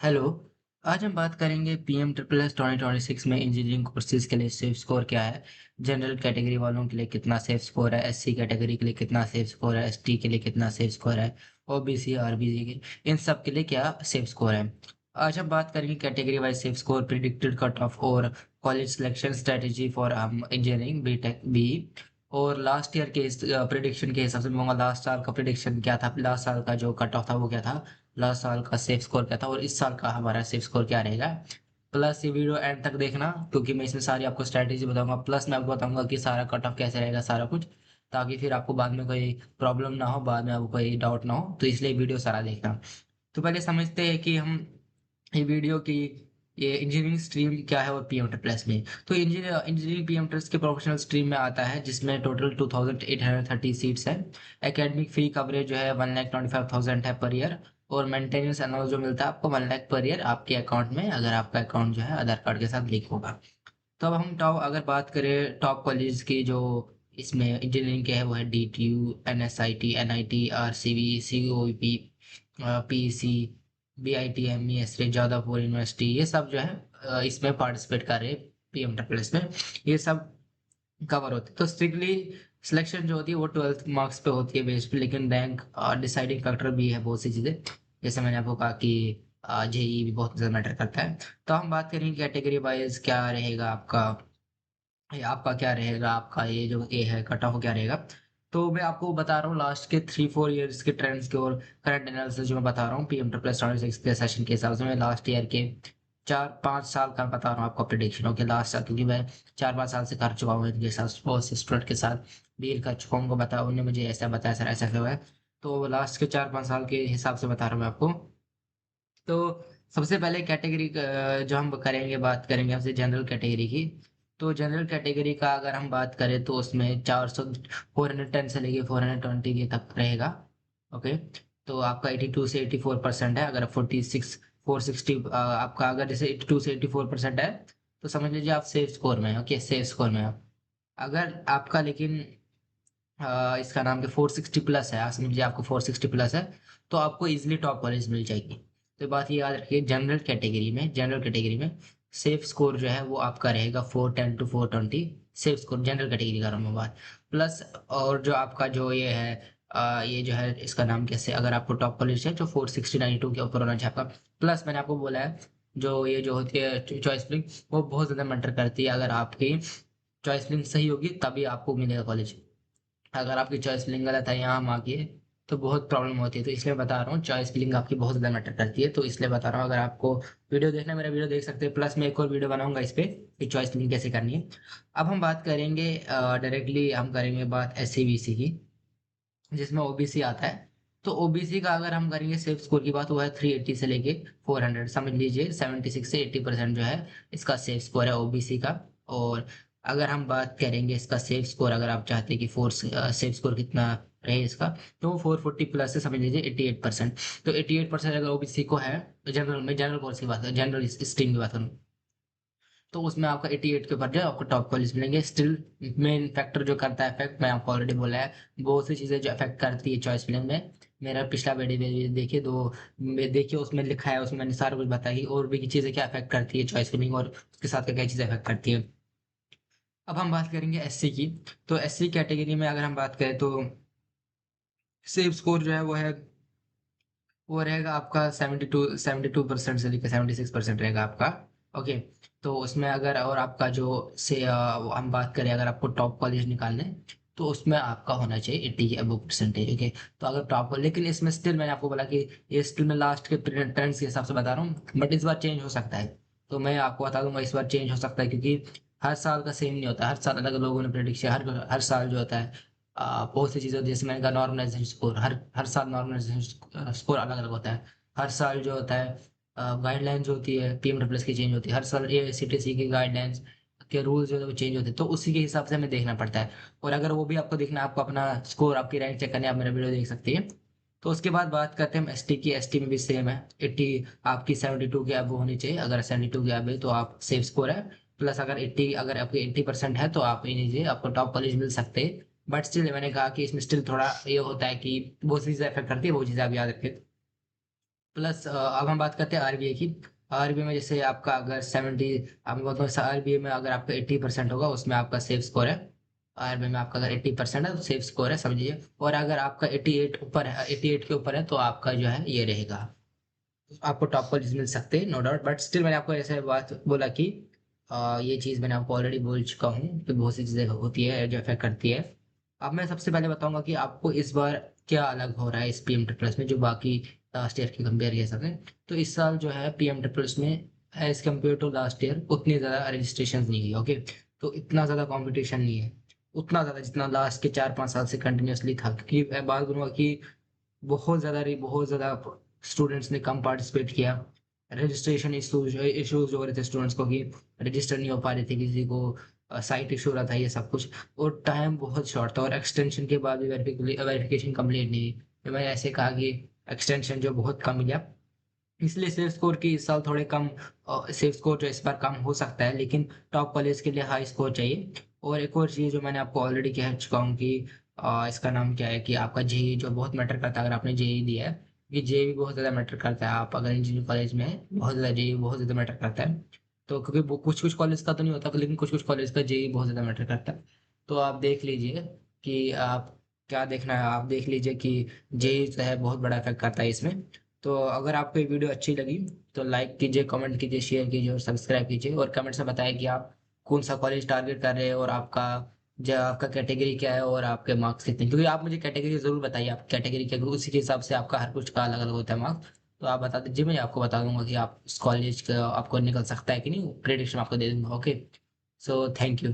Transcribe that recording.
Hello. आज हम बात करेंगे पीएम ट्रिपल एस 2026 में इंजीनियरिंग कोर्सेज के लिए सेफ स्कोर क्या है। जनरल कैटेगरी वालों के लिए कितना सेफ स्कोर है, एससी कैटेगरी के लिए कितना सेफ स्कोर है, एसटी के लिए कितना सेफ स्कोर है, ओबीसी आरबीसी के इन सब के लिए क्या सेफ स्कोर है। आज हम बात करेंगे category wise safe score, predicted cut off और college selection strategy for engineering BTech B. और लास्ट ईयर के प्रिडिक्शन के हिसाब से मैं कहूँगा लास्ट साल का प्रिडिक्शन क्या था, लास्ट साल का जो कट ऑफ था वो क्या था, लास्ट साल का सेफ स्कोर क्या था और इस साल का हमारा सेफ स्कोर क्या रहेगा। प्लस ये वीडियो एंड तक देखना क्योंकि मैं इसमें सारी आपको स्ट्रैटेजी बताऊंगा, प्लस मैं आपको बताऊंगा कि सारा कट ऑफ कैसे रहेगा सारा कुछ, ताकि फिर आपको बाद में कोई प्रॉब्लम ना हो, बाद में आपको कोई डाउट ना हो, तो इसलिए वीडियो सारा देखना। तो पहले समझते हैं कि हम ये वीडियो की ये इंजीनियरिंग स्ट्रीम क्या है और पीएम प्लस में। तो इंजीनियरिंग पीएम ट्रस्ट के प्रोफेशनल स्ट्रीम में आता है जिसमें टोटल 2830 सीट्स है। एकेडमिक फी कवरेज जो है 1,25,000 है पर ईयर। और मेंटेनेंस अलाउंस जो मिलता है आपको 1 लाख पर ईयर आपके अकाउंट में, अगर आपका अकाउंट जो है आधार कार्ड के साथ लिंक होगा। तो अब हम टॉप अगर बात करें टॉप कॉलेज की जो इसमें इंजीनियरिंग के है वो है DTU, NSIT, NIT, RCV, COEP, PEC, BITMES, Jadavpur university, ये सब जो है इसमें पार्टिसिपेट कर रहे हैं पीएम ट्रिपल में। ये सब कवर होते हैं। तो स्ट्रिक्टली सिलेक्शन जो होती है वो 12th मार्क्स पे होती है बेस्ड पे, लेकिन रैंक डिसाइडिंग फैक्टर भी है बहुत सी चीज़ें। जैसे मैंने आपको कहा कि जेई भी बहुत ज़्यादा मैटर करता है। तो हम बात करेंगे कैटेगरी वाइज क्या रहेगा आपका, आपका क्या रहेगा, आपका ये जो ए है कट ऑफ क्या रहेगा। तो मैं आपको बता रहा हूँ लास्ट के 3-4 ईयर्स के ट्रेंड्स के और करंट एनालिसिस जो मैं बता रहा हूँ पीएम ट्रिपल प्लस सिक्स के सेशन के हिसाब से। मैं लास्ट ईयर के 4-5 साल का बता रहा हूँ आपको प्रिडिक्शन। ओके, लास्ट साल क्योंकि मैं 4-5 साल से कर चुका हूँ इनके साथ, बहुत से स्टूडेंट के साथ डील कर चुका हूँ, उनको बताया, उन्होंने मुझे ऐसा बताया सर ऐसा ऐसा हुआ है। तो लास्ट के 4-5 साल के हिसाब से बता रहा हूँ मैं आपको। तो सबसे पहले कैटेगरी जो हम करेंगे, बात करेंगे हमसे जनरल कैटेगरी की। तो जनरल कैटेगरी का अगर हम बात करें तो उसमें 410 से लेके 420 के तक रहेगा। ओके, तो आपका 82 से 84% है। अगर 46 460 आपका अगर जैसे 82 से 84% है तो समझ लीजिए आप सेफ स्कोर में हैं। ओके, सेफ स्कोर में हैं आप। अगर आपका लेकिन इसका नाम के 460 प्लस है, आप समझिए आपको 460 प्लस है, तो आपको इजीली टॉप कॉलेज मिल जाएगी। तो बात ये याद रखिए, जनरल कैटेगरी में सेफ स्कोर जो है वो आपका रहेगा 410 to 420। Safe score general category का रहा हूँ मैं बात। प्लस और जो आपका जो ये है ये जो है इसका नाम कैसे, अगर आपको टॉप कॉलेज है जो 460-92 के ऊपर होना चाहिए आपका। प्लस मैंने आपको बोला है जो ये जो होती है चॉइस फिलिंग, वो बहुत ज्यादा मैटर करती है। अगर आपकी चॉइस फिलिंग सही होगी तभी आपको मिलेगा कॉलेज। अगर आपकी चॉइस फिलिंग गलत है यहाँ हम आके, तो बहुत प्रॉब्लम होती है। तो इसलिए बता रहा हूँ चॉइस फिलिंग आपकी बहुत ज़्यादा मैटर करती है, तो इसलिए बता रहा हूँ। अगर आपको वीडियो देखना है मेरा वीडियो देख सकते हैं, प्लस मैं एक और वीडियो बनाऊंगा इस पे कि चॉइस फिलिंग कैसे करनी है। अब हम बात करेंगे डायरेक्टली हम करेंगे बात SC BC की, जिसमें ओबीसी आता है। तो ओबीसी का अगर हम करेंगे सेफ स्कोर की बात, वो है 380 से लेके 400, समझ लीजिए 76 से 80% जो है इसका सेफ स्कोर है ओबीसी का। और अगर हम बात करेंगे इसका सेफ स्कोर, अगर आप चाहते हैं कि सेफ स्कोर कितना रहे इसका, तो 440 प्लस से समझ लीजिए 88%। तो 88% अगर ओबीसी को है, जनरल कोर्स की बात करें, जनरल स्ट्रीम की बात करूँ, तो उसमें आपका 88 के ऊपर जो है आपको टॉप कॉलेज मिलेंगे। स्टिल मेन फैक्टर जो करता है इफेक्ट, मैं आपको ऑलरेडी बोला है, बहुत सी चीजें जो इफेक्ट करती है चॉइस फिलिंग में। मेरा पिछला वीडियो देखिए, देखिए उसमें लिखा है, उसमें मैंने सारा कुछ बताया कि और भी चीजें क्या इफेक्ट करती है चॉइस फिलिंग, और उसके साथ क्या क्या चीजें इफेक्ट करती है। अब हम बात करेंगे एससी की। तो एससी कैटेगरी में अगर हम बात करें तो सेफ स्कोर जो है वो रहेगा आपका 72% से लेकर 76% रहेगा आपका। ओके, तो उसमें अगर और आपका जो से हम बात करें, अगर आपको टॉप कॉलेज निकालने हैं, तो उसमें आपका होना चाहिए 80 के अबव परसेंटेज। ओके, तो अगर टॉप, लेकिन इसमें स्टिल मैंने आपको बोला कि ये स्टिल मैं लास्ट के ट्रेंड्स के हिसाब से बता रहा हूँ, बट इस बार चेंज हो सकता है। तो मैं आपको बता दूंगा इस बार चेंज हो सकता है, क्योंकि हर साल का सेम नहीं होता, हर साल अलग लोगों ने प्रेडिक्शन, हर साल जो होता है बहुत सी चीज़ें होती है। जैसे मैंने कहा नॉर्मलाइजेशन स्कोर, हर हर साल नॉर्मलाइजेशन स्कोर अलग अलग होता है। हर साल जो होता है गाइडलाइंस जो होती है पीएम डब्ल्यू की चेंज होती है, हर साल AICTC की गाइडलाइंस के रूल्स जो है वो चेंज होते हैं, तो उसी के हिसाब से हमें देखना पड़ता है। और अगर वो भी आपको देखना है, आपको अपना स्कोर आपकी रैंक चेक करनी है, आप मेरा वीडियो देख सकते हैं। तो उसके बाद बात करते हैं हम एसटी की। एसटी में भी सेम है, 80 आपकी 72 के अब होनी चाहिए। अगर 72 के अब है तो आप सेफ स्कोर है। प्लस अगर 80, अगर आपके 80% है तो आप ये लीजिए, आपको टॉप कॉलेज मिल सकते हैं। बट स्टिल मैंने कहा कि इसमें स्टिल थोड़ा ये होता है कि वो चीज़ें अफेक्ट करती है, वो चीज़ें आप याद रखें। प्लस अब हम बात करते हैं आरबीआई की। आरबीआई में जैसे आपका अगर 70, आपको बताऊँ आरबीआई में अगर आपका 80% होगा उसमें आपका सेफ स्कोर है। आरबीआई में आपका अगर 80% है तो सेफ स्कोर है समझिए। और अगर आपका 88 ऊपर है, 88 के ऊपर है तो आपका जो है ये रहेगा, आपको टॉप कॉलेज मिल सकते हैं नो डाउट। बट स्टिल मैंने आपको ऐसे बात बोला कि ये चीज़ मैंने आपको ऑलरेडी बोल चुका हूँ कि बहुत सी चीज़ें होती है जो अफेक्ट करती है। अब मैं सबसे पहले बताऊंगा कि आपको इस बार क्या अलग हो रहा है इस पीएम ट्रिपल में जो बाकी लास्ट ईयर की कंपेयर किया सकते हैं। तो इस साल जो है पीएम ट्रिपल में as compare to last year उतनी ज़्यादा रजिस्ट्रेशन नहीं है। ओके, तो इतना ज़्यादा कंपटीशन नहीं है उतना ज़्यादा जितना लास्ट के 4-5 साल से कंटिन्यूसली था। क्योंकि मैं बात करूंगा कि बहुत ज़्यादा स्टूडेंट्स ने कम पार्टिसिपेट किया। रजिस्ट्रेशन इशूज इश्यूज हो रहे थे स्टूडेंट्स को कि रजिस्टर नहीं हो पा रहे थे, किसी को साइट इशू हो रहा था, ये सब कुछ। और टाइम बहुत शॉर्ट था और एक्सटेंशन के बाद भी वेरिफिकेशन कंप्लीट नहीं हुई। तो मैंने ऐसे कहा कि एक्सटेंशन जो बहुत कम मिला, इसलिए सेफ स्कोर की इस साल थोड़े कम। सेफ स्कोर जो इस बार कम हो सकता है लेकिन टॉप कॉलेज के लिए हाई स्कोर चाहिए। और एक और चीज़ जो मैंने आपको ऑलरेडी कह चुका हूँ कि इसका नाम क्या है कि आपका जेई जो बहुत मैटर करता है। अगर आपने जेई दिया है, ये जेई भी बहुत ज़्यादा मैटर करता है। आप अगर इंजीनियरिंग कॉलेज में है बहुत ज़्यादा जेई बहुत ज़्यादा मैटर करता है। तो क्योंकि वो कुछ कुछ कॉलेज का तो नहीं होता लेकिन कुछ कुछ कॉलेज का जेई बहुत ज़्यादा मैटर करता है। तो आप देख लीजिए कि आप क्या देखना है, आप देख लीजिए कि जेई जो है बहुत बड़ा इफेक्ट करता है इसमें। तो अगर आपको ये वीडियो अच्छी लगी तो लाइक कीजिए, कमेंट कीजिए, शेयर कीजिए और सब्सक्राइब कीजिए। और कमेंट में बताएं कि आप कौन सा कॉलेज टारगेट कर रहे हैं और आपका जो आपका कैटेगरी क्या है और आपके मार्क्स कितने हैं। क्योंकि आप मुझे कैटेगरी जरूर बताइए, आप कैटेगरी क्या, क्योंकि उसी के हिसाब से आपका हर कुछ का अलग अलग होता है मार्क्स। तो आप बता दीजिए, मैं आपको बता दूंगा कि आप इस कॉलेज का आपको निकल सकता है कि नहीं, प्रेडिक्शन आपको दे दूंगा। Okay, so thank you.